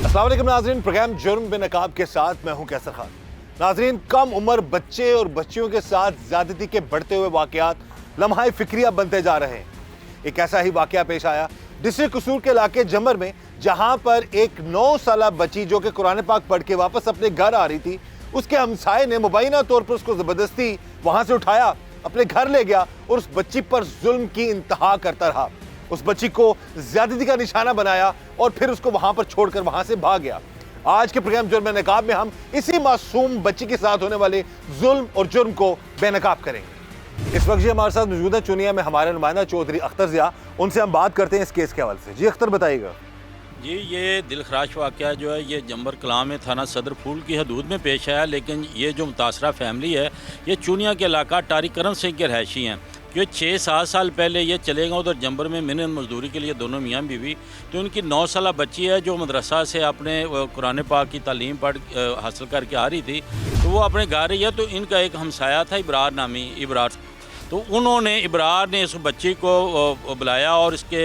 अस्सलाम वालेकुम नाज़रीन, प्रोग्राम जुर्म बेनकाब के साथ मैं हूं कैसर खान। नाज़रीन, कम उम्र बच्चे और बच्चियों के साथ ज्यादती के बढ़ते हुए वाकयात लम्हा फिक्रिया बनते जा रहे हैं। एक ऐसा ही वाकया पेश आया डिस्ट्रिक्ट कसूर के इलाके जमर में, जहां पर एक 9 साल बच्ची जो कि कुरान पाक पढ़ के वापस अपने घर आ रही थी, उसके हमसाये ने मुबैना तौर पर उसको जबरदस्ती वहां से उठाया, अपने घर ले गया और उस बच्ची पर जुल्म की इंतहा करता रहा। उस बच्ची को ज्यादती का निशाना बनाया और फिर उसको वहां पर छोड़कर वहां से भाग गया। आज के प्रोग्राम जुर्म बेनकाब में हम इसी मासूम बच्ची के साथ होने वाले जुल्म और जुर्म को बेनकाब करेंगे। इस वक्त जी हमारे साथ मौजूद है चुनिया में हमारे नुमाइंदा चौधरी अख्तर ज़िया। उनसे हम बात करते हैं इस केस के हवाले से। जी अख्तर, बताइएगा। जी, ये दिलखराश वाक़या जो है ये जंबर कलाम में थाना सदर फूल की हदूद में पेश आया, लेकिन ये जो मुतासरा फैमिली है ये चुनिया के इलाका टारी करम सिंह के रहायशी हैं। जो 6-7 साल पहले ये चले गए उधर जंबर में मिहनत मजदूरी के लिए, दोनों मियाँ बीवी। तो उनकी 9 साल बच्ची है जो मदरसा से अपने कुरान पाक की तालीम पढ़ हासिल करके आ रही थी, तो वो अपने घर रही है। तो इनका एक हमसाया था इब्रार नामी, इब्रार, तो उन्होंने इब्रार ने इस बच्ची को बुलाया और इसके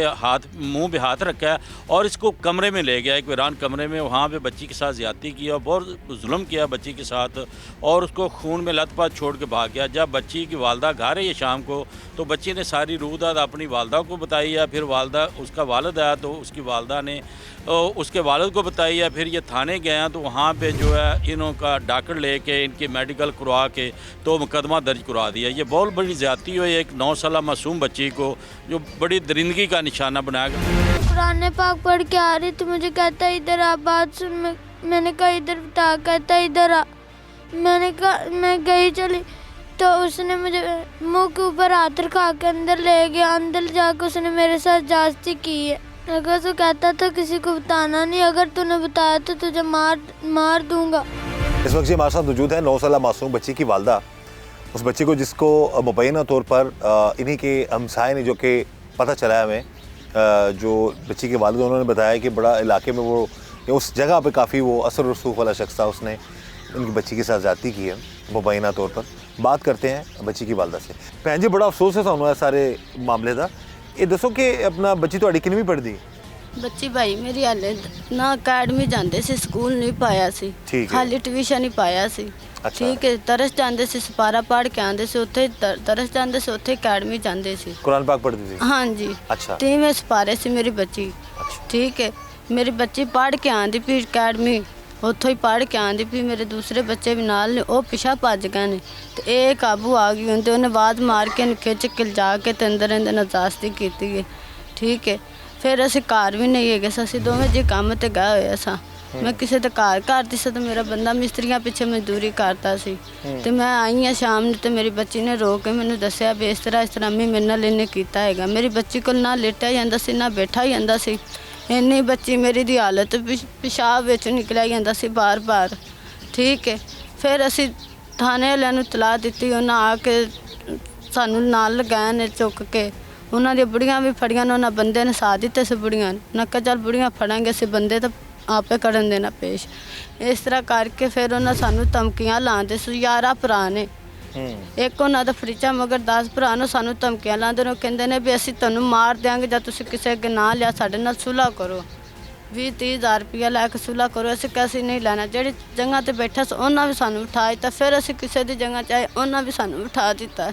मुंह पे हाथ रखा और इसको कमरे में ले गया, एक वीरान कमरे में। वहाँ पे बच्ची के साथ ज़्यादती किया, बहुत जुल्म किया बच्ची के साथ और उसको खून में लथपथ छोड़ के भाग गया। जब बच्ची की वालदा घर है ये शाम को, तो बच्ची ने सारी रूदाद अपनी वालदा को बताई है। फिर वालदा, उसका वालिद आया तो उसकी वालदा ने उसके वालिद को बताई है। फिर ये थाने गए हैं तो वहाँ पे जो है इन्हों का डॉक्टर लेके इनकी मेडिकल करवा के तो मुकदमा दर्ज करवा दिया। ये बहुत बड़ी ज़्यादती हुई एक 9 साल मासूम बच्ची को, जो बड़ी दरिंदगी का निशाना बनाया गया। कुरान पाक पढ़ के आ रही तो मुझे कहता इधर आ, बात सुन। मैंने कहा इधर बता, कहता इधर आ। मैंने कहा, मैं गई चली तो उसने मुझे मुंह के ऊपर हाथ रखा के अंदर ले गया। अंदर जाकर उसने मेरे साथ जास्ती की है। अगर तो कहता था किसी को बताना नहीं, अगर तूने बताया तो तुझे मार दूंगा। इस वक्त हमारे साथ मौजूद है 9 साल मासूम बच्ची की वालदा। उस बच्ची को जिसको मुबैना तौर पर इन्हीं के हमसाये ने, जो कि पता चला है हमें, जो बच्ची के वालिद उन्होंने बताया कि बड़ा इलाके में वो उस जगह पे काफ़ी वो असर रसूख वाला शख्स था, उसने उनकी बच्ची के साथ ज़्यादती की है मुबैना तौर पर। बात करते हैं बच्ची की वालदा से। भैन जी, बड़ा अफसोस है सानू सारे मामले का। ये दसो कि अपना बच्ची तो किन्नी पढ़ती? बच्ची भाई मेरी हाले ना अकैडमी जाते से, स्कूल नहीं पाया सी, खाली ट्यूशन ही पाया सी। अच्छा। ठीक है, तरस जाते से, सपारा पढ़ के आते से, उत्थे तरस जाते से, उत्थे अकैडमी जाते सी। कुरान पाक पढ़ती थी? हाँ जी। अच्छा। 3वें सपारे से मेरी बच्ची। अच्छा। ठीक है, मेरी बच्ची पढ़ के आती भी अकैडमी, उत्थों ही पढ़ के आती भी। मेरे दूसरे बच्चे भी नाल ने, वो पिछा भज गए ने तो ये काबू आ गई उन्हें, उन्हें आवाज़ मार के खिच के जा के अंदर अंदर नजास्ती की है। ठीक है, फिर असी घर भी नहीं है, असं दोवें जी काम ते गए हुए सा। मैं किसी के घर करती सी तो मेरा बंदा मिस्त्रियां पिछे मजदूरी करता सी। तो मैं आई हाँ शाम ने, तो मेरी बच्ची ने रो के मैंने दसिया भी इस तरह अम्मी मेरे नाल इन्हें किया है। मेरी बच्ची को ना लेटा जाता सी ना बैठा जाता सी। इन्नी बच्ची मेरी दी हालत पेशाब विच निकलिया जाता सी बार बार। ठीक है, फिर असी थाने वालियां नूं तलाह दित्ती, उन्हें आके सानू नाल लगाया ने चुक के। उन्होंने बुढ़ियां भी फड़ियां, उन्होंने बंदे ने सा दिते से बुढ़ियां। उन्हें कहा चल बुढ़ियां फड़ांगे, असी बंदे तो आपे करन देना पेश। इस तरह करके फिर उन्हें सानू धमकियां लाते से। 11 भरा ने, एक उन्होंने फरीचा मगर 10 भरा ने सानू धमकियां लाते ने। कहते हैं भी असी तुहानू मार देंगे जां तुसीं किसी अगे ना लिया, साडे नाल सुलह करो, 20-30 हज़ार रुपया लैके सुलह करो। असी कैसे नहीं लेना, जिहड़ी जगह ते बैठा सी उन्हें भी सानू बिठा दिता। फिर असी किसी की जगह चाहे उन्हें भी सानू बिठा दिता।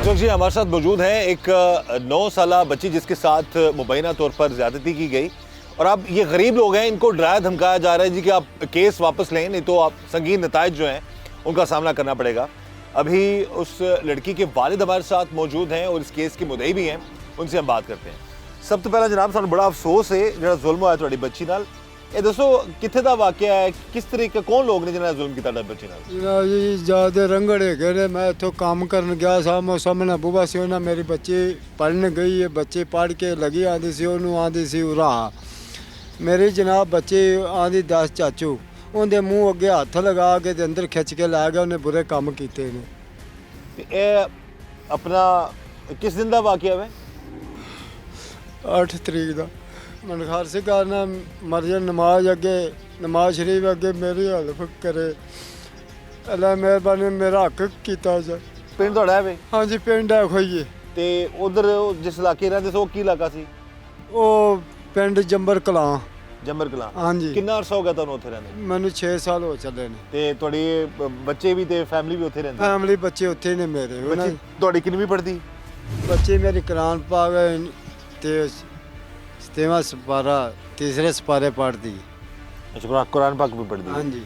तो जी हमारे साथ मौजूद है एक 9 साल बच्ची जिसके साथ मुबैना तौर पर ज़्यादती की गई, और अब ये गरीब लोग हैं, इनको डराया धमकाया जा रहा है जी कि आप केस वापस लें, नहीं तो आप संगीन नताइज जो हैं उनका सामना करना पड़ेगा। अभी उस लड़की के वालिद हमारे साथ मौजूद हैं और इस केस के मुद्दई भी हैं, उनसे हम बात करते हैं। सब तो पहला जनाब, सानू बड़ा अफसोस है जो जुल्म होया तुहाडी बच्ची नाल। ये दसो कित्थे दा वाकया है, किस तरीके कौन लोग ने जिन्होंने जुल्म किया तुहाडी बच्ची नाल? जी ज़्यादा रंगड़े गए। मैं इतों काम करन गया सा, मैं सामने बुआ सी, उन्हें मेरी बच्ची पढ़ने गई है, बच्ची पढ़ के लगी आती सी, उन्होंने आती सी उरा। मेरी जनाब बच्ची आती 10 चाचू, उनके मुँह अगे हथ लगा के अंदर खिंच के लै गया, उन्हें बुरे काम किए ने। अपना किस दिन का वाकया है? 8 तरीक का। मन खारसी करना मर्जन नमाज अगे, नमाज शरीफ अगे मेरी हेल्प करे। ਅੱਲਾ ਮਿਹਰਬਾਨੀ ਮੇਰਾ ਹੱਕ ਕੀਤਾ ਜਾ। ਪਿੰਡ ਤੁਹਾਡਾ ਹੈ ਵੇ ਹਾਂਜੀ ਪਿੰਡ ਹੈ ਖੋਈਏ। ਤੇ ਉਧਰ ਜਿਸ ਇਲਾਕੇ ਰਹਿੰਦੇ ਸੀ ਉਹ ਕੀ ਇਲਾਕਾ ਸੀ? ਉਹ ਪਿੰਡ ਜੰਬਰ ਕਲਾਂ। ਜੰਬਰ ਕਲਾਂ। ਹਾਂਜੀ ਕਿੰਨਾ ਅਰਸਾ ਹੋ ਗਿਆ ਤੁਹਾਨੂੰ ਉੱਥੇ ਰਹਿੰਦੇ? ਮੈਨੂੰ 6 ਸਾਲ ਹੋ ਚੱਲੇ ਨੇ। ਤੇ ਤੁਹਾਡੀ ਬੱਚੇ ਵੀ ਤੇ ਫੈਮਿਲੀ ਵੀ ਉੱਥੇ ਰਹਿੰਦੀ? ਫੈਮਿਲੀ ਬੱਚੇ ਉੱਥੇ ਨੇ ਮੇਰੇ। ਬੱਚੇ ਤੁਹਾਡੀ ਕਿੰਨਵੀਂ ਪੜ੍ਹਦੀ? ਬੱਚੇ ਮੇਰੀ ਕੁਰਾਨ ਪਾ ਗਏ ਤੇ 7ਵਾਂ ਸਪਾਰਾ ਤੀਸਰੇ ਸਪਾਰੇ ਪੜ੍ਹਦੀ। ਅੱਛਾ ਕੁਰਾਨ ਪਾਕ ਵੀ ਪੜ੍ਹਦੀ? ਹਾਂਜੀ।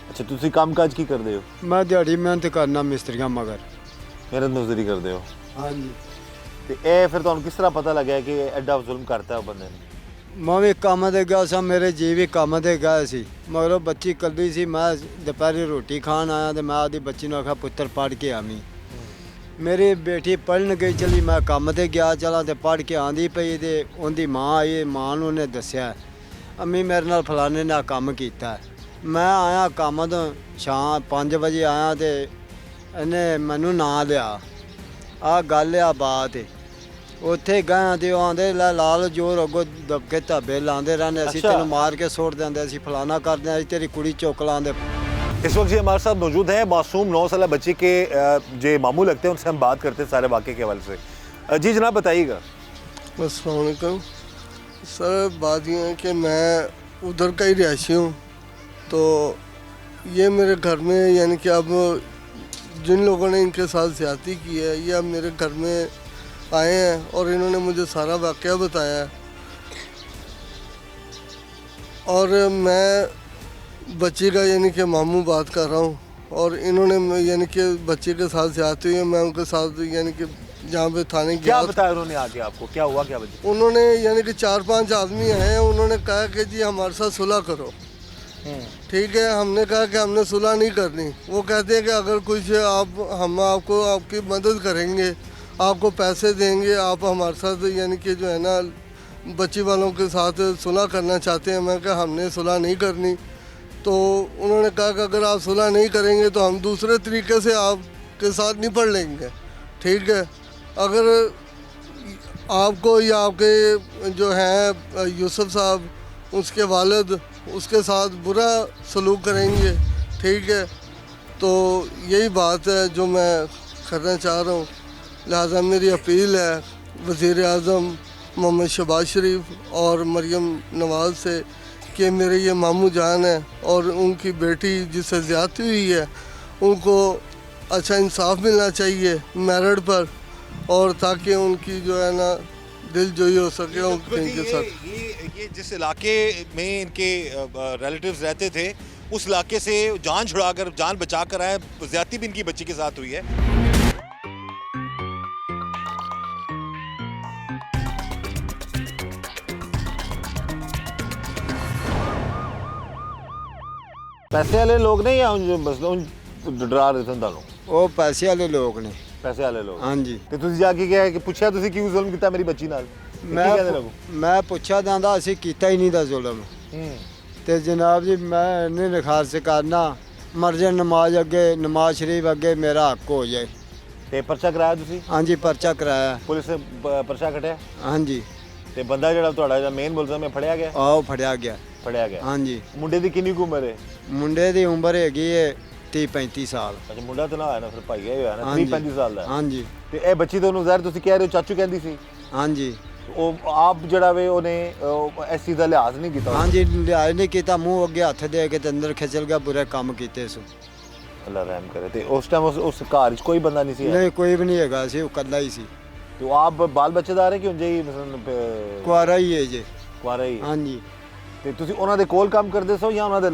ਅੱਛਾ ਤੁਸੀਂ ਕੰਮਕਾਜ ਕੀ ਕਰਦੇ ਹੋ? ਮੈਂ ਦਿਹਾੜੀ ਮਿਹਨਤ ਕਰਨਾ ਮਿਸਤਰੀਆਂ ਮਗਰ। ਮਿਹਨਤ ਮਜ਼ਦੂਰੀ ਕਰਦੇ ਹੋ? ਹਾਂਜੀ। ਤੇ ਇਹ ਫਿਰ ਤੁਹਾਨੂੰ ਕਿਸ ਤਰ੍ਹਾਂ ਪਤਾ ਲੱਗਿਆ ਕਿ ਐਡਾ ਜ਼ੁਲਮ ਕਰਤਾ ਉਹ ਬੰਦੇ ਨੇ? ਮੈਂ ਵੀ ਕੰਮ ਤੇ ਗਿਆ ਸਾਂ, ਮੇਰੇ ਜੀ ਵੀ ਕੰਮ ਤੇ ਗਏ ਸੀ, ਮਗਰੋਂ ਬੱਚੀ ਇਕੱਲੀ ਸੀ। ਮੈਂ ਦੁਪਹਿਰੀ ਰੋਟੀ ਖਾਣ ਆਇਆ ਤੇ ਮੈਂ ਆਪਦੀ ਬੱਚੀ ਨੂੰ ਆਖਿਆ ਪੁੱਤਰ ਪੜ੍ਹ ਕੇ ਆਵੀਂ। ਮੇਰੀ ਬੇਟੀ ਪੜ੍ਹਨ ਗਈ ਚਲੀ, ਮੈਂ ਕੰਮ ਤੇ ਗਿਆ ਚਲਾ ਤੇ ਪੜ੍ਹ ਕੇ ਆਂਦੀ ਪਈ ਤੇ ਉਹਦੀ ਮਾਂ ਆਈ। ਮਾਂ ਨੂੰ ਉਹਨੇ ਦੱਸਿਆ ਅੰਮੀ ਮੇਰੇ ਨਾਲ ਫਲਾਣੇ ਨੇ ਕੰਮ ਕੀਤਾ। ਮੈਂ ਆਇਆ ਕੰਮ ਤੋਂ ਸ਼ਾਮ 5 ਵਜੇ ਆਇਆ ਤੇ ਇਹਨੇ ਮੈਨੂੰ ਨਾਂ ਲਿਆ। ਆਹ ਗੱਲ ਆ ਬਾਤ। ਉੱਥੇ ਗਏ ਤੇ ਉਹ ਆਂਦੇ ਲਾਲ ਜੋਰ ਅੱਗੋਂ ਦਬਕੇ ਧਾਬੇ ਲਾਉਂਦੇ ਰਹਿੰਦੇ, ਅਸੀਂ ਤੈਨੂੰ ਮਾਰ ਕੇ ਸੁੱਟ ਦਿੰਦੇ, ਅਸੀਂ ਫਲਾਣਾ ਕਰਦੇ, ਅਸੀਂ ਤੇਰੀ ਕੁੜੀ ਚੁੱਕ ਲਾਉਂਦੇ। इस वक्त जी हमारे साथ मौजूद हैं मासूम 9 साल बच्चे के जो मामू लगते हैं, उनसे हम बात करते हैं सारे वाक़े के हवाले से। जी जनाब बताइएगा। अस्सलाम वालेकुम सर। बात यह है कि मैं उधर का ही रिहायशी हूँ, तो ये मेरे घर में यानी कि अब जिन लोगों ने इनके साथ ज़्यादती की है ये अब मेरे घर में आए हैं और इन्होंने मुझे सारा वाक़या बताया है। और मैं बच्चे का यानी कि मामू बात कर रहा हूँ और इन्होंने यानी कि बच्चे के साथ ज़्यादती हुई है। मैं उनके साथ यानी कि जहाँ पे थाने क्या गया, बताया उन्होंने आगे आपको, क्या हुआ क्या बच्चे? उन्होंने यानी कि 4-5 आदमी आए हैं, उन्होंने कहा कि जी हमारे साथ सुलह करो। ठीक है, हमने कहा कि हमने सुलह नहीं करनी। वो कहते हैं कि अगर कुछ हम आपको आपकी मदद करेंगे, आपको पैसे देंगे, आप हमारे साथ यानी कि जो है ना बच्ची वालों के साथ सुलह करना चाहते हैं। मैं कहा हमने सुलह नहीं करनी। तो उन्होंने कहा कि अगर आप सुलह नहीं करेंगे तो हम दूसरे तरीके से आपके साथ निपट लेंगे। ठीक है, अगर आपको या आपके जो हैं यूसुफ साहब उसके वालिद उसके साथ बुरा सलूक करेंगे, ठीक है, तो यही बात है जो मैं करना चाह रहा हूँ। लिहाजा मेरी अपील है वज़ीर आज़म मोहम्मद शहबाज शरीफ और मरियम नवाज़ से कि मेरे ये मामू जान है और उनकी बेटी जिससे ज़्यादती हुई है उनको अच्छा इंसाफ मिलना चाहिए मेरिट पर, और ताकि उनकी जो है ना दिल जोई हो सके उनके साथ। ये जिस इलाके में इनके रिलेटिव्स रहते थे उस इलाके से जान छुड़ाकर जान बचा कर आए, ज्यादती भी इनकी बच्ची के साथ हुई है। पैसे वाले लोग नहीं या बस डरा रहे थे ਤੁਹਾਨੂੰ? ਉਹ ਪੈਸੇ ਵਾਲੇ ਲੋਕ ਨੇ। ਪੈਸੇ ਵਾਲੇ ਲੋਕ? ਹਾਂਜੀ। ਤੇ ਤੁਸੀਂ ਜਾ ਕੇ ਕਿਹਾ ਕਿ ਪੁੱਛਿਆ ਤੁਸੀਂ ਕਿਉਂ ਜ਼ੁਲਮ ਕੀਤਾ ਮੇਰੀ ਬੱਚੀ ਨਾਲ? ਮੈਂ ਪੁੱਛਿਆ ਜਾਂਦਾ ਅਸੀਂ ਕੀਤਾ ਹੀ ਨਹੀਂ ਦਾ ਜ਼ੁਲਮ। ਤੇ ਜਨਾਬ ਜੀ ਮੈਂ ਇਹਨੇ ਨਿਖਾਰਸ ਕਰਨਾ ਮਰਜ਼ੀ ਨਮਾਜ਼ ਅੱਗੇ ਨਮਾਜ਼ ਸ਼ਰੀਫ ਅੱਗੇ ਮੇਰਾ ਹੱਕ ਹੋ ਜਾਏ। ਤੇ ਪਰਚਾ ਕਰਾਇਆ ਤੁਸੀਂ? ਹਾਂਜੀ ਪਰਚਾ ਕਰਾਇਆ। ਪੁਲਿਸ ਨੇ ਪਰਚਾ ਕੱਟਿਆ? ਹਾਂਜੀ। ਤੇ ਬੰਦਾ ਜਿਹੜਾ ਤੁਹਾਡਾ ਜਿਹੜਾ ਮੇਨ ਮੁਲਜ਼ਮ ਹੈ ਫੜਿਆ ਗਿਆ? ਆਓ ਫੜਿਆ ਗਿਆ। ਫੜਿਆ ਗਿਆ? ਹਾਂਜੀ। ਮੁੰਡੇ ਦੀ ਕਿੰਨੀ ਕੁ ਉਮਰ ਹੈ? ਮੁੰਡੇ ਦੀ ਉਮਰ ਹੈਗੀ ਹੈ 30-35 ਸਾਲ। ਅੱਛਾ ਮੁੰਡਾ ਤਾਂ ਨਾ ਹੋਇਆ ਨਾ, ਫਿਰ ਭਾਈ ਇਹ ਹੋਇਆ ਨਾ 30-35 ਸਾਲ ਦਾ। ਹਾਂਜੀ। ਤੇ ਇਹ ਬੱਚੀ ਤੁਹਾਨੂੰ ਜ਼ਾਹਿਰ ਤੁਸੀਂ ਕਹਿ ਰਹੇ ਹੋ ਚਾਚੂ ਕਹਿੰਦੀ ਸੀ? ਹਾਂਜੀ। ਉਹ ਆਪ ਜਿਹੜਾ ਵੇ ਉਹਨੇ ਇਸ ਚੀਜ਼ ਦਾ ਲਿਹਾਜ਼ ਨਹੀਂ ਕੀਤਾ? ਹਾਂਜੀ ਲਿਹਾਜ਼ ਨਹੀਂ ਕੀਤਾ, ਮੂੰਹ ਅੱਗੇ ਹੱਥ ਦੇ ਕੇ ਤੇ ਅੰਦਰ ਖਿਚਲ ਗਿਆ, ਬੁਰੇ ਕੰਮ ਕੀਤੇ ਸੋ। ਅੱਲਾ ਰਹਿਮ ਕਰੇ। ਤੇ ਉਸ ਟਾਈਮ ਉਸ ਘਰ 'ਚ ਕੋਈ ਬੰਦਾ ਨਹੀਂ ਸੀ? ਨਹੀਂ ਕੋਈ ਵੀ ਨਹੀਂ ਹੈਗਾ ਸੀ, ਉਹ ਇਕੱਲਾ ਹੀ ਸੀ। ਤੇ ਉਹ ਆਪ ਬਾਲ ਬੱਚੇਦਾਰ ਹੈ ਕਿ ਉਂਝ ਹੀ ਮਸਲਨ ਕੁਆਰਾ ਹੀ ਹੈ ਜੀ? ਕੁਆਰਾ ਹੀ। ਹਾਂਜੀ। ਤੇ ਤੁਸੀਂ ਉਹਨਾਂ ਦੇ ਕੋਲ ਕੰਮ ਕਰਦੇ ਸੋ ਜਾਂ ਉਹਨਾਂ ਦੇ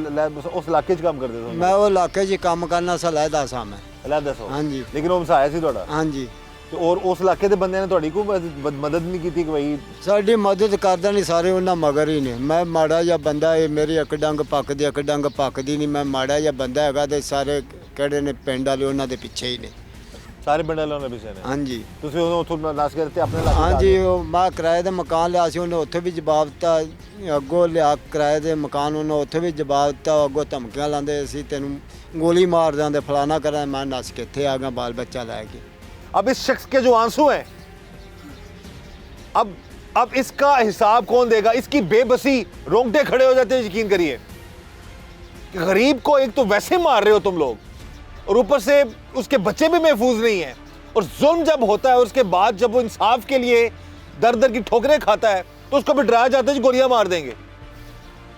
ਉਸ ਇਲਾਕੇ 'ਚ ਕੰਮ ਕਰਦੇ ਸੋ? ਮੈਂ ਉਹ ਇਲਾਕੇ 'ਚ ਕੰਮ ਕਰਨਾ ਸੀ, ਅਲੱਗਾ ਸਾਂ ਮੈਂ। ਅਲੱਗਾ ਸੋ? ਹਾਂਜੀ। ਲੇਕਿਨ ਉਹ ਮਸਾਇਆ ਸੀ ਤੁਹਾਡਾ? ਹਾਂਜੀ। ਤੇ ਔਰ ਉਸ ਇਲਾਕੇ ਦੇ ਬੰਦਿਆਂ ਨੇ ਤੁਹਾਡੀ ਕੋਈ ਮਦਦ ਨਹੀਂ ਕੀਤੀ ਕਿ ਭਾਈ? ਸਾਡੀ ਮਦਦ ਕਰਦਾ ਨਹੀਂ, ਸਾਰੇ ਉਹਨਾਂ ਮਗਰ ਹੀ ਨੇ। ਮੈਂ ਮਾੜਾ ਜਿਹਾ ਬੰਦਾ, ਇਹ ਮੇਰੀ ਇੱਕ ਡੰਗ ਪੱਕਦੀ ਇੱਕ ਡੰਗ ਪੱਕਦੀ ਨਹੀਂ। ਮੈਂ ਮਾੜਾ ਜਿਹਾ ਬੰਦਾ ਹੈਗਾ ਤੇ ਸਾਰੇ ਕਿਹੜੇ ਨੇ ਪਿੰਡ ਵਾਲੇ ਉਹਨਾਂ ਦੇ ਪਿੱਛੇ ਹੀ ਨੇ। ਸਾਰੇ ਪਿੰਡ ਵਾਲੇ ਉਹਨਾਂ ਦੇ ਪਿੱਛੇ ਨੇ? ਹਾਂਜੀ। ਤੁਸੀਂ ਉਹਨੂੰ ਉੱਥੋਂ ਨਾਸ ਕੇ ਦਿੱਤੇ ਆਪਣੇ ਇਲਾਕੇ? ਹਾਂਜੀ। ਉਹ ਮੈਂ ਕਿਰਾਏ ਦਾ ਮਕਾਨ ਲਿਆ ਸੀ, ਉਹਨੇ ਉੱਥੇ ਵੀ ਜਵਾਬ ਦਿੱਤਾ। ਅੱਗੋਂ ਲਿਆ ਕਿਰਾਏ ਦੇ ਮਕਾਨ, ਉਹਨੇ ਉੱਥੇ ਵੀ ਜਵਾਬ ਦਿੱਤਾ। ਅੱਗੋਂ ਧਮਕੀਆਂ ਲਾਉਂਦੇ ਸੀ ਤੈਨੂੰ ਗੋਲੀ ਮਾਰ ਦਿੰਦੇ ਫਲਾਣਾ ਕਰਾਂ। ਮੈਂ ਨੱਸ ਕੇ ਇੱਥੇ ਆ ਗਿਆ ਬਾਲ ਬੱਚਾ ਲੈ ਕੇ। अब इस शख्स के जो आंसू हैं, अब इसका हिसाब कौन देगा? इसकी बेबसी, रोंगटे खड़े हो जाते हैं। यकीन करिए कि गरीब को एक तो वैसे मार रहे हो तुम लोग, और ऊपर से उसके बच्चे भी महफूज नहीं हैं। और जुल्म जब होता है और उसके बाद जब वो इंसाफ के लिए दर दर की ठोकरें खाता है तो उसको भी डराया जाता है कि गोलियां मार देंगे।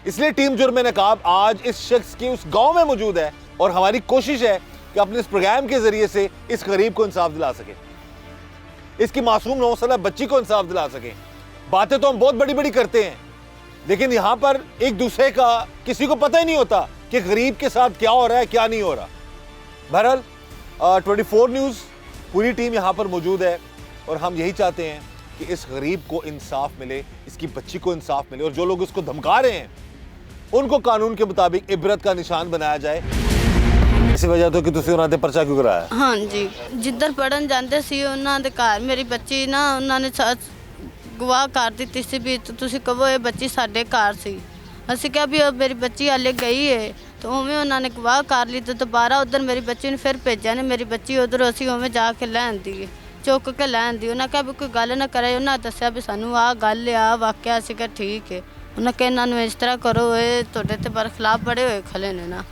इसलिए टीम जुर्म नकाब आज इस शख्स के उस गांव में मौजूद है और हमारी कोशिश है कि अपने इस प्रोग्राम के जरिए से इस गरीब को इंसाफ दिला सके, इसकी मासूम 9 साल बच्ची को इंसाफ दिला सके। बातें तो हम बहुत बड़ी बड़ी करते हैं, लेकिन यहां पर एक दूसरे का किसी को पता ही नहीं होता कि गरीब के साथ क्या हो रहा है, क्या नहीं हो रहा। बहरहाल 24 न्यूज़ पूरी टीम यहां पर मौजूद है और हम यही चाहते हैं कि इस गरीब को इंसाफ मिले, इसकी बच्ची को इंसाफ मिले और जो लोग इसको धमका रहे हैं उनको कानून के मुताबिक इबरत का निशान बनाया जाए। इसी वजह तो कि ਤੁਸੀਂ ਉਹਨਾਂ ਤੇ ਪਰਚਾ ਕਿਉਂ ਕਰਾਇਆ? ਹਾਂਜੀ, ਜਿੱਧਰ ਪੜਨ ਜਾਂਦੇ ਸੀ ਉਹਨਾਂ ਦੇ ਘਰ ਮੇਰੀ ਬੱਚੀ ਨਾ ਉਹਨਾਂ ਨੇ ਗਵਾਹ ਕਰ ਦਿੱਤੀ ਸੀ ਵੀ ਤੁਸੀਂ ਕਹੋ ਇਹ ਬੱਚੀ ਸਾਡੇ ਘਰ ਸੀ। ਅਸੀਂ ਕਿਹਾ ਵੀ ਮੇਰੀ ਬੱਚੀ ਹਾਲੇ ਗਈ ਹੈ ਤਾਂ ਉਵੇਂ ਉਹਨਾਂ ਨੇ ਗਵਾਹ ਕਰ ਲਈ ਤੇ ਦੁਬਾਰਾ ਉਧਰ ਮੇਰੀ ਬੱਚੀ ਨੂੰ ਫਿਰ ਭੇਜਿਆ ਨੇ। ਮੇਰੀ ਬੱਚੀ ਉਧਰ ਅਸੀਂ ਉਵੇਂ ਜਾ ਕੇ ਲੈ ਆਂਦੀ ਹੈ, ਚੁੱਕ ਕੇ ਲੈ ਆਂਦੀ। ਉਹਨਾਂ ਕਿਹਾ ਵੀ ਕੋਈ ਗੱਲ ਨਾ ਕਰੇ। ਉਹਨਾਂ ਦੱਸਿਆ ਵੀ ਸਾਨੂੰ ਆਹ ਗੱਲ ਆ ਵਾਕਿਆ। ਅਸੀਂ ਕਿਹਾ ਠੀਕ ਹੈ। ਉਹਨਾਂ ਕਿਹਾ ਇਹਨਾਂ ਨੂੰ ਇਸ ਤਰ੍ਹਾਂ ਕਰੋ, ਇਹ ਤੁਹਾਡੇ ਤੇ ਬਰਖਲਾਫ ਬੜੇ ਹੋਏ ਖਲੇ ਨੇ ਨਾ।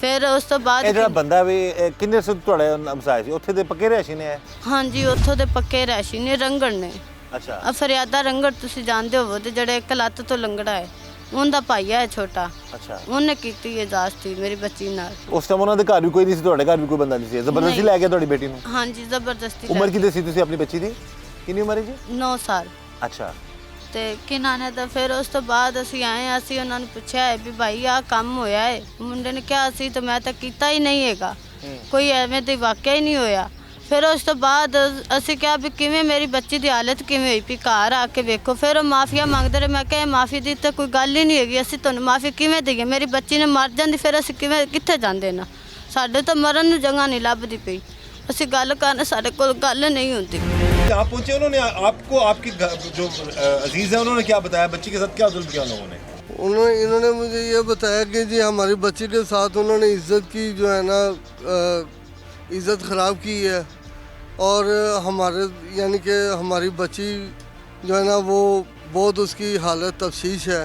ਫਿਰ ਉਸ ਤੋਂ ਬਾਅਦ ਇਹ ਜਿਹੜਾ ਬੰਦਾ ਵੀ ਕਿੰਨੇ ਸੇ ਤੁਹਾਡੇ ਹਮਸਾਏ ਸੀ ਉੱਥੇ ਦੇ ਪੱਕੇ ਰਹਿਸ਼ੀ ਨੇ? ਹਾਂਜੀ, ਉੱਥੋਂ ਦੇ ਪੱਕੇ ਰਹਿਸ਼ੀ ਨੇ, ਰੰਗੜ ਨੇ। ਅੱਛਾ। ਆ ਫਰਿਆਦਾ ਰੰਗੜ ਤੁਸੀਂ ਜਾਣਦੇ ਹੋਵੋ ਤੇ ਜਿਹੜੇ ਇੱਕ ਲੱਤ ਤੋਂ ਲੰਗੜਾ ਹੈ ਉਹਦਾ ਭਾਈਆ ਹੈ ਛੋਟਾ। ਅੱਛਾ। ਉਹਨੇ ਕੀਤੀ ਹੈ ਜ਼ਾਸਤੀ ਮੇਰੀ ਬੱਚੀ ਨਾਲ। ਉਸ ਟਾਈਮ ਉਹਨਾਂ ਦੇ ਘਰ ਵੀ ਕੋਈ ਨਹੀਂ ਸੀ, ਤੁਹਾਡੇ ਘਰ ਵੀ ਕੋਈ ਬੰਦਾ ਨਹੀਂ ਸੀ, ਜ਼ਬਰਦਸਤੀ ਲੈ ਗਿਆ ਤੁਹਾਡੀ ਬੇਟੀ ਨੂੰ? ਹਾਂਜੀ, ਜ਼ਬਰਦਸਤੀ। ਉਮਰ ਕਿੰਨੀ ਸੀ ਤੁਸੀਂ ਆਪਣੀ ਬੱਚੀ ਦੀ? ਕਿੰਨੀ ਉਮਰ ਹੈ ਜੀ? 9 ਸਾਲ। ਅੱਛਾ। ਤੇ ਕੀ ਨਾਂ ਹੈ ਤਾਂ ਫਿਰ ਉਸ ਤੋਂ ਬਾਅਦ ਅਸੀਂ ਆਏ। ਅਸੀਂ ਉਹਨਾਂ ਨੂੰ ਪੁੱਛਿਆ ਹੈ ਵੀ ਭਾਈ ਆਹ ਕੰਮ ਹੋਇਆ ਹੈ। ਮੁੰਡੇ ਨੇ ਕਿਹਾ ਅਸੀਂ ਤਾਂ ਮੈਂ ਤਾਂ ਕੀਤਾ ਹੀ ਨਹੀਂ ਹੈਗਾ, ਕੋਈ ਐਵੇਂ ਦੀ ਵਾਕਿਆ ਹੀ ਨਹੀਂ ਹੋਇਆ। ਫਿਰ ਉਸ ਤੋਂ ਬਾਅਦ ਅਸੀਂ ਕਿਹਾ ਵੀ ਕਿਵੇਂ ਮੇਰੀ ਬੱਚੀ ਦੀ ਹਾਲਤ ਕਿਵੇਂ ਹੋਈ ਵੀ ਘਰ ਆ ਕੇ ਵੇਖੋ। ਫਿਰ ਉਹ ਮਾਫੀਆ ਮੰਗਦੇ ਰਹੇ। ਮੈਂ ਕਿਹਾ ਮਾਫੀ ਦੀ ਤਾਂ ਕੋਈ ਗੱਲ ਹੀ ਨਹੀਂ ਹੈਗੀ, ਅਸੀਂ ਤੁਹਾਨੂੰ ਮਾਫੀ ਕਿਵੇਂ ਦੇਈਏ? ਮੇਰੀ ਬੱਚੀ ਨੇ ਮਰ ਜਾਂਦੀ ਫਿਰ ਅਸੀਂ ਕਿੱਥੇ ਜਾਂਦੇ ਨਾ? ਸਾਡੇ ਤਾਂ ਮਰਨ ਨੂੰ ਜਗ੍ਹਾ ਨਹੀਂ ਲੱਭਦੀ ਪਈ। ਅਸੀਂ ਗੱਲ ਕਰਨ ਸਾਡੇ ਕੋਲ ਗੱਲ ਨਹੀਂ ਹੁੰਦੀ। आप पहुंचे, उन्होंने आपको आपकी जो अजीज है उन्होंने क्या बताया? बच्ची के साथ क्या जुल्म किया उन लोगों ने? इन्होंने मुझे ये बताया कि जी हमारी बच्ची के साथ उन्होंने इज़्ज़त की जो है ना इज़्ज़त ख़राब की है। और हमारे यानी कि हमारी बच्ची जो है ना वो बहुत उसकी हालत तफ्शीश है।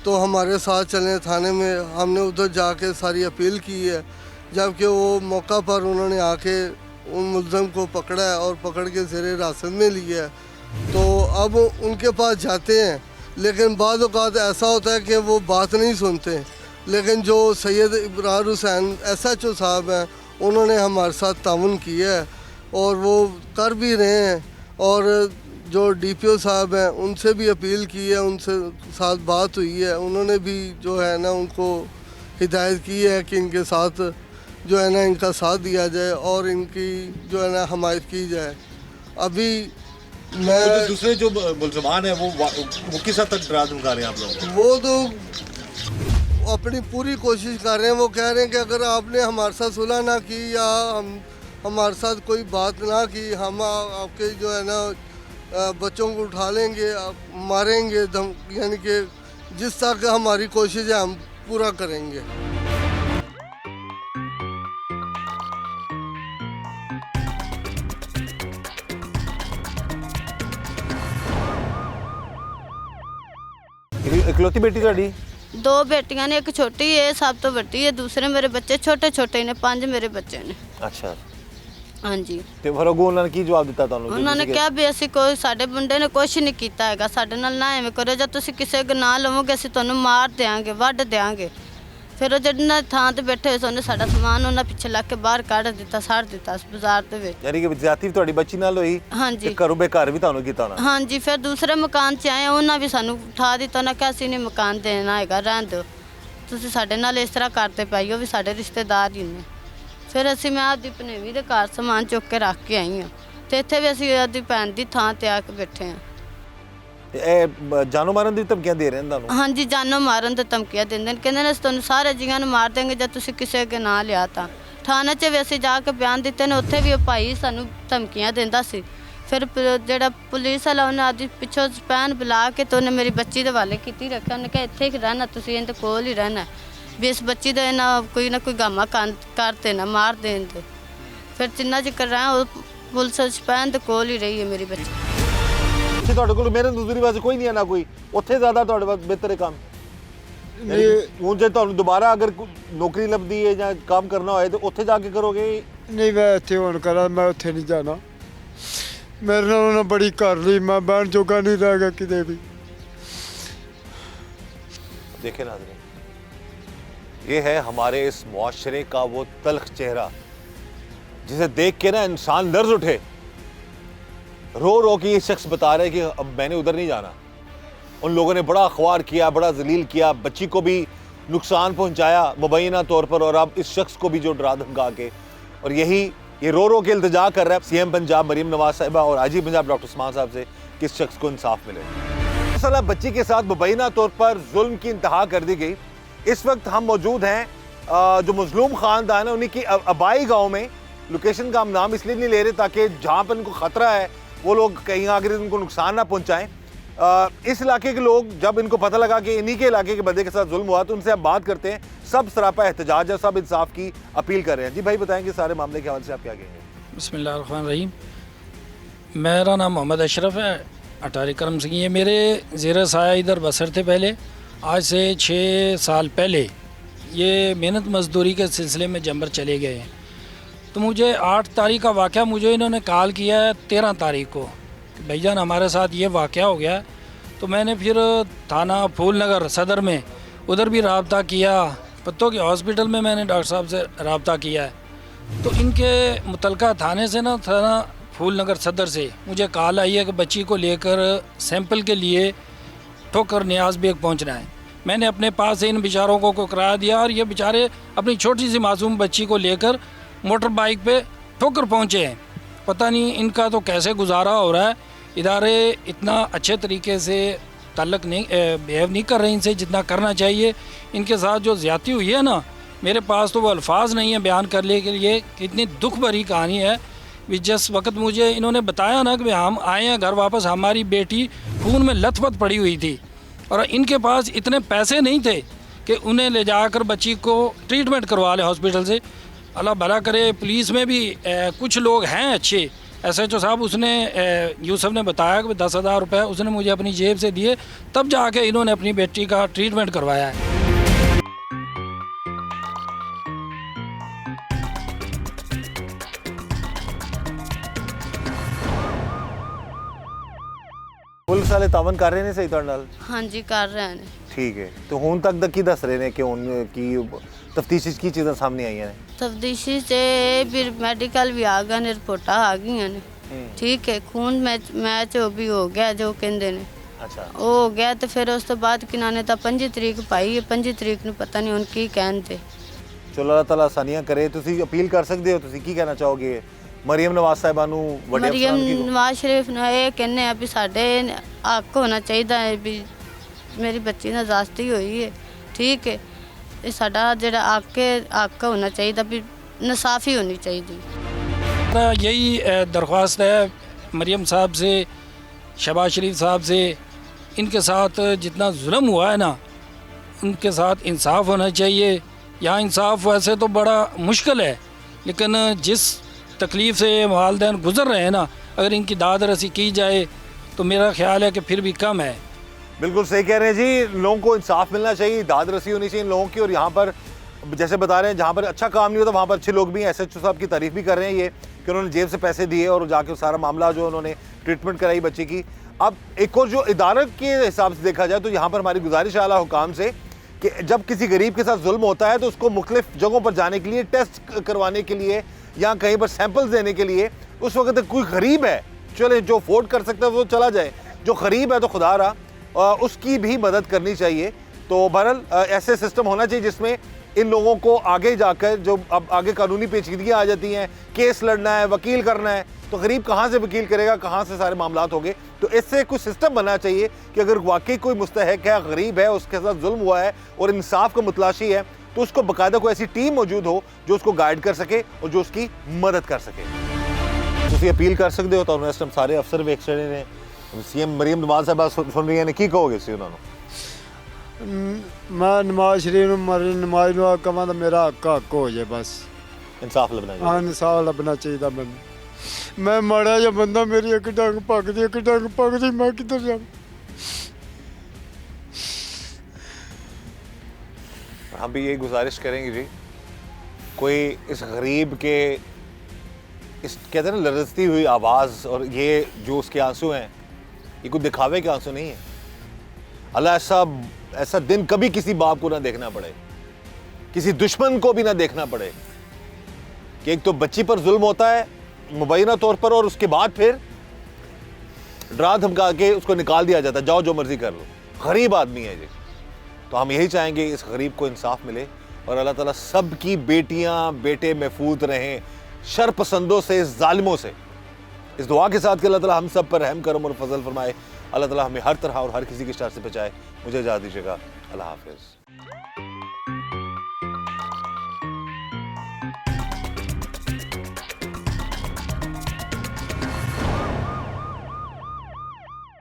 तो हमारे साथ चलें थाने में। हमने उधर जाके सारी अपील की है, जबकि वो मौका पर उन्होंने आके उन मुलज़म को पकड़ा है और पकड़ के ज़ेरे हिरासत में लिया है। तो अब उनके पास जाते हैं, लेकिन बाद औक़ात ऐसा होता है कि वो बात नहीं सुनते। लेकिन जो सैयद इब्रार हुसैन SHO साहब हैं उन्होंने हमारे साथ ताउन किया है और वो कर भी रहे हैं। और जो DPO साहब हैं उनसे भी अपील की है, उनसे साथ बात हुई है। उन्होंने भी जो है ना उनको हिदायत की है कि इनके साथ जो है ना इनका साथ दिया जाए और इनकी जो है ना हमायत की जाए। अभी मैं जो दूसरे जो मुलजमान है वो किस हद तक डरा धमका रहे हैं आप लोग? वो तो अपनी पूरी कोशिश कर रहे हैं। वो कह रहे हैं कि अगर आपने हमारे साथ सुलह ना की या हमारे साथ कोई बात ना की, हम आपके जो है ना बच्चों को उठा लेंगे, मारेंगे, यानी कि जिस तक हमारी कोशिश है हम पूरा करेंगे। इकलौती बेटी ਤੁਹਾਡੀ? 2 ਬੇਟੀਆਂ ਨੇ, ਇੱਕ ਛੋਟੀ ਹੈ ਸਭ ਤੋਂ ਵੱਡੀ ਹੈ। ਦੂਸਰੇ ਮੇਰੇ ਬੱਚੇ ਛੋਟੇ ਛੋਟੇ ਨੇ, 5 ਮੇਰੇ ਬੱਚੇ ਨੇ। ਅੱਛਾ। ਹਾਂਜੀ। ਤੇ ਫਿਰ ਉਹਨਾਂ ਨੇ ਕੀ ਜਵਾਬ ਦਿੱਤਾ ਤੁਹਾਨੂੰ? ਉਹਨਾਂ ਨੇ ਕਿਹਾ ਵੀ ਅਸੀਂ ਕੋਈ ਸਾਡੇ ਮੁੰਡੇ ਨੇ ਕੁਝ ਨਹੀਂ ਕੀਤਾ ਹੈਗਾ, ਸਾਡੇ ਨਾਲ ਨਾ ਐਵੇਂ ਕਰੋ, ਜੇ ਤੁਸੀਂ ਕਿਸੇ ਗੁਨਾਹ ਲਵੋਗੇ ਅਸੀਂ ਤੁਹਾਨੂੰ ਮਾਰ ਦਿਆਂਗੇ, ਵੱਢ ਦਿਆਂਗੇ। ਫਿਰ ਉਹ ਜਿਹੜਾ ਥਾਂ ਤੇ ਬੈਠੇ ਹੋਏ ਸਨ ਸਾਡਾ ਸਮਾਨ ਉਹਨਾਂ ਪਿੱਛੇ ਲੱਗ ਕੇ ਬਾਹਰ ਕੱਢ ਦਿੱਤਾ, ਸੱਟ ਦਿੱਤਾ ਬਾਜ਼ਾਰ ਦੇ ਵਿੱਚ। ਯਾਨੀ ਕਿ ਜ਼ਿਆਦਤੀ ਤੁਹਾਡੀ ਬੱਚੀ ਨਾਲ ਹੋਈ? ਹਾਂਜੀ। ਘਰੋਂ ਬੇਘਰ ਵੀ ਤੁਹਾਨੂੰ ਕੀਤਾ ਉਹਨਾਂ? ਹਾਂਜੀ। ਫਿਰ ਦੂਸਰੇ ਮਕਾਨ 'ਚ ਆਏ, ਉਹਨਾਂ ਵੀ ਸਾਨੂੰ ਉਠਾ ਦਿੱਤਾ। ਉਹਨਾਂ ਕਿਹਾ ਅਸੀਂ ਨਹੀਂ ਮਕਾਨ ਦੇਣਾ ਹੈਗਾ, ਰਹਿਣ ਦਿਓ, ਤੁਸੀਂ ਸਾਡੇ ਨਾਲ ਇਸ ਤਰ੍ਹਾਂ ਕਰਦੇ ਪਏ ਹੋ ਵੀ ਸਾਡੇ ਰਿਸ਼ਤੇਦਾਰ ਹੀ ਨੇ। ਫਿਰ ਮੈਂ ਆਪਦੀ ਭਣੇਵੀਂ ਦੇ ਘਰ ਸਮਾਨ ਚੁੱਕ ਕੇ ਰੱਖ ਕੇ ਆਈ ਹਾਂ ਤੇ ਇੱਥੇ ਵੀ ਅਸੀਂ ਆਪਦੀ ਭੈਣ ਦੀ ਥਾਂ ਤੇ ਆ ਕੇ ਬੈਠੇ ਹਾਂ। ਇਹ ਜਾਨੋਂ ਮਾਰਨ ਦੀ ਧਮਕੀਆਂ ਦੇ ਰਹੇ ਨੇ ਤੁਹਾਨੂੰ? ਹਾਂਜੀ, ਜਾਨੋਂ ਮਾਰਨ ਦੀ ਧਮਕੀਆਂ ਦਿੰਦੇ ਨੇ, ਕਹਿੰਦੇ ਨੇ ਅਸੀਂ ਤੁਹਾਨੂੰ ਸਾਰੇ ਜੀਆਂ ਨੂੰ ਮਾਰ ਦੇਂਗੇ ਜੇ ਤੁਸੀਂ ਕਿਸੇ ਅੱਗੇ ਨਾ ਲਿਆ ਤਾਂ। ਥਾਣੇ 'ਚ ਵੀ ਅਸੀਂ ਜਾ ਕੇ ਬਿਆਨ ਦਿੱਤੇ ਨੇ, ਉੱਥੇ ਵੀ ਉਹ ਭਾਈ ਸਾਨੂੰ ਧਮਕੀਆਂ ਦਿੰਦਾ ਸੀ। ਫਿਰ ਜਿਹੜਾ ਪੁਲਿਸ ਵਾਲਾ ਉਹਨੇ ਆਪਦੀ ਪਿੱਛੋਂ ਸਪੈਨ ਬੁਲਾ ਕੇ ਤੇ ਉਹਨੇ ਮੇਰੀ ਬੱਚੀ ਦੇ ਹਵਾਲੇ ਕੀਤੀ ਰੱਖਿਆ। ਉਹਨੇ ਕਿਹਾ ਇੱਥੇ ਹੀ ਰਹਿਣਾ, ਤੁਸੀਂ ਇਹਦੇ ਕੋਲ ਹੀ ਰਹਿਣਾ ਵੀ ਇਸ ਬੱਚੀ ਦਾ ਨਾ ਕੋਈ ਗਾਮਾ ਕਰਤੇ ਨਾ ਮਾਰ ਦੇਣ ਦੇ। ਫਿਰ ਜਿੰਨਾ ਚਿਰ ਰਹਾਂ ਉਹ ਪੁਲਿਸ ਸਪੈਨ ਦੇ ਕੋਲ ਹੀ ਰਹੀ ਹੈ ਮੇਰੀ ਬੱਚੀ। ਤੁਹਾਡੇ ਕੋਲ ਮਿਹਨਤ ਮਜ਼ਦੂਰੀ ਵਾਸਤੇ ਕੋਈ ਨਹੀਂ ਹੈ ਨਾ ਕੋਈ? ਉੱਥੇ ਜ਼ਿਆਦਾ ਤੁਹਾਡੇ ਵਾਸਤੇ ਬਿਹਤਰ ਹੈ ਕੰਮ? ਨਹੀਂ ਹੁਣ ਜੇ ਤੁਹਾਨੂੰ ਦੁਬਾਰਾ ਅਗਰ ਨੌਕਰੀ ਲੱਭਦੀ ਹੈ ਜਾਂ ਕੰਮ ਕਰਨਾ ਹੋਏ ਤੇ ਉੱਥੇ ਜਾ ਕੇ ਕਰੋਗੇ? ਨਹੀਂ ਮੈਂ ਇੱਥੇ ਹੁਣ ਕਰਾਂ, ਮੈਂ ਉੱਥੇ ਨਹੀਂ ਜਾਣਾ। ਮੇਰੇ ਨਾਲ ਉਹਨਾਂ ਬੜੀ ਕਰ ਲਈ, ਮੈਂ ਬਹਿਣ ਜੋਗਾ ਨਹੀਂ ਰਹਿ ਗਿਆ ਕਿਤੇ भी। देखे नाज़रीन, ये है हमारे इस मुआशरे का वो तल्ख चेहरा जिसे देख के ना इंसान लर्ज उठे। रो रो के ये शख्स बता रहे कि अब मैंने उधर नहीं जाना। उन लोगों ने बड़ा अखबार किया, बड़ा जलील किया, बच्ची को भी नुकसान पहुंचाया मुबैना तौर पर, और अब इस शख्स को भी जो डरा धमका के, और यही ये रो रो के इल्तिजा कर रहा है सीएम पंजाब मरीम नवाज साहिबा और आजी पंजाब डॉक्टर उस्मान साहब से कि इस शख्स को इंसाफ मिले। मसला बच्ची के साथ मुबैना तौर पर जुल्म की इंतहा कर दी गई। इस वक्त हम मौजूद हैं जो मजलूम ख़ानदान है उन्हीं की अबाई गांव में। लोकेशन का हम नाम इसलिए नहीं ले रहे ताकि जहां पर उनको ख़तरा है वो लोग कहीं आगे उनको नुकसान ना पहुंचाएं। इस इलाके के लोग जब इनको पता लगा कि इन्हीं के इलाके के बंदे के साथ जुल्म हुआ तो उनसे अब बात करते हैं। सब सरापा एहतजाज है, सब इंसाफ की अपील कर रहे हैं। जी भाई बताएंगे सारे मामले के हवाले से आप क्या कहेंगे? बिस्मिल्लाहिर्रहमानिर्रहीम। मेरा नाम मोहम्मद अशरफ है, अटारी करम सिंह। ये मेरे ज़ेर साया इधर बसर थे पहले। आज से 6 साल पहले ये मेहनत मजदूरी के सिलसिले में जंबर चले गए हैं। तो मुझे 8 तारीख का वाक़या मुझे इन्होंने कॉल किया है 13 तारीख को कि भाईजान हमारे साथ ये वाक़या हो गया। तो मैंने फिर थाना फूलनगर सदर में उधर भी रब्ता किया, पत्तों के हॉस्पिटल में मैंने डॉक्टर साहब से रब्ता किया है। तो इनके मुतलका थाने से ना, थाना फूलनगर सदर से मुझे कॉल आई है कि बच्ची को लेकर सैंपल के लिए ठोकर नियाज बेग पहुंचना है। मैंने अपने पास से इन बेचारों को किराया दिया और ये बेचारे अपनी छोटी सी मासूम बच्ची को लेकर मोटर बाइक पे ठोकर पहुंचे हैं। पता नहीं इनका तो कैसे गुजारा हो रहा है। इदारे इतना अच्छे तरीके से ताल्लुक़ नहीं बिहेव नहीं कर रहे इनसे जितना करना चाहिए। इनके साथ जो ज़्यादती हुई है ना, मेरे पास तो वो अल्फाज नहीं है बयान करने के लिए। कितनी दुख भरी कहानी है। जिस वक्त मुझे इन्होंने बताया ना कि हम आए हैं घर वापस, हमारी बेटी खून में लथपथ पड़ी हुई थी और इनके पास इतने पैसे नहीं थे कि उन्हें ले जाकर बच्ची को ट्रीटमेंट करवा लें हॉस्पिटल से। अल्लाह भला करे। पुलिस में भी कुछ लोग हैं अच्छे। SHO साहब उसने यूसुफ ने बताया कि 10,000 रुपये उसने मुझे अपनी जेब से दिए, तब जाके इन्होंने अपनी बेटी का ट्रीटमेंट करवाया है। पुलिस वाले तावन कर रहे ने सही तरह नाल? हाँ जी कर रहे हैं। ठीक है। तो हुण तक दा की दस रहे ने कि उनकी तफ्तीश की चीज़ां सामने आईयां ने? तफ्तीशी से फिर मेडिकल भी आ गए ने, रिपोर्टा आ गई ने। ठीक है, खून मैच भी हो गया जो कहते ने। अच्छा, वो हो गया तो फिर उस तो बाद किन्होंने तो 25 तरीक पाई है। 25 तरीक ਨੂੰ पता नहीं ਹੁਣ ਕੀ ਕਹਿੰਦੇ। चलो अल्लाह ताला आसानियां करे। तुसी अपील कर सकते हो, तुसी की कहना चाहोगे मरियम नवाज साहिबा नू वड्डे मरियम अफसरान की? नवाज शरीफ ने ये कहने हैं भी साढ़े हक होना चाहिए है भी मेरी बच्ची ਨਾਲ ਜ਼ਾਸਤੀ ਹੋਈ है। ठीक है, ये साडा जेड़ा हक होना चाहिए भी इंसाफी होनी चाहिए। यही दरख्वास्त है मरियम साहब से, शहबाज शरीफ साहब से। इनके साथ जितना जुल्म हुआ है ना, उनके साथ इंसाफ होना चाहिए। यहाँ इंसाफ वैसे तो बड़ा मुश्किल है, लेकिन जिस तकलीफ़ से वालिदैन गुज़र रहे हैं ना, अगर इनकी दाद रसी की जाए तो मेरा ख्याल है कि फिर भी कम है। बिल्कुल सही कह रहे हैं जी। लोगों को इंसाफ मिलना चाहिए, दाद रसी होनी चाहिए इन लोगों की। और यहाँ पर जैसे बता रहे हैं जहाँ पर अच्छा काम नहीं होता वहाँ पर अच्छे लोग भी हैं। SHO साहब की तारीफ़ भी कर रहे हैं ये कि उन्होंने जेब से पैसे दिए और जाके सारा मामला जो उन्होंने ट्रीटमेंट कराई बच्चे की। अब एक और जो इदारत के हिसाब से देखा जाए तो यहाँ पर हमारी गुजारिश आला हुकाम से कि जब किसी गरीब के साथ जुल्म होता है तो उसको मुख्तलिफ जगहों पर जाने के लिए, टेस्ट करवाने के लिए या कहीं पर सैंपल्स देने के लिए, उस वक्त कोई गरीब है चले जो अफोर्ड कर सकता है वो चला जाए, जो गरीब है तो खुदा रहा उसकी भी मदद करनी चाहिए। तो बहरहाल ऐसे सिस्टम होना चाहिए जिसमें इन लोगों को आगे जाकर जो अब आगे कानूनी पेचीदगियाँ आ जाती हैं, केस लड़ना है, वकील करना है, तो गरीब कहाँ से वकील करेगा, कहाँ से सारे मामलात होंगे। तो इससे कुछ सिस्टम बनना चाहिए कि अगर वाकई कोई मुस्तहक है, गरीब है, उसके साथ जुल्म हुआ है और इंसाफ का मुतलाशी है, तो उसको बाकायदा कोई ऐसी टीम मौजूद हो जो उसको गाइड कर सके और जो उसकी मदद कर सके। तुम अपील कर सकते हो तो इस टाइम सारे अफसर वेख रहे ने, CM मरियम नवाज साहब सुन रही हैं, की कहोगे सी उन्होंने? मैं नवाज शरीफ नमाज ਨੂੰ ਕਹਾਂ ਤਾਂ ਮੇਰਾ ਹੱਕ ਹੋ ਜਾਏ ਬਸ। इंसाफ लबना चाहिए। ਹਾਂ ਇਨਸਾਫ ਲੱਭਣਾ ਚਾਹੀਦਾ ਮੈਨੂੰ। ਮੈਂ ਮਾੜਾ ਜਿਹਾ ਬੰਦਾ, ਮੇਰੀ ਇੱਕ ਡੰਗ ਪੱਕਦੀ, ਇੱਕ ਡੰਗ ਪੱਕਦੀ, ਮੈਂ ਕਿੱਧਰ ਜਾਵਾਂ। हम भी यही गुजारिश करेंगे जी, कोई इस गरीब के इस कहते हैं ना लरजती हुई आवाज़ और ये जो उसके आंसू हैं, ये कोई दिखावे के आंसू नहीं है। अल्लाह ऐसा दिन कभी किसी बाप को ना देखना पड़े, किसी दुश्मन को भी ना देखना पड़े कि एक तो बच्ची पर जुल्म होता है मुबैना तौर पर, और उसके बाद फिर डरा धमका के उसको निकाल दिया जाता है, जाओ जो मर्जी कर लो। गरीब आदमी है जी। तो हम यही चाहेंगे इस गरीब को इंसाफ मिले और अल्लाह ताला सबकी बेटियां बेटे महफूज रहें शर पसंदों से, जालिमों से। इस दुआ के साथ कि अल्लाह ताला हम सब पर रहम करम और फजल फरमाए। अल्लाह ताला हमें हर तरह और हर किसी के शर से बचाए। मुझे इजाज़त दीजिएगा। अल्लाह हाफिज़।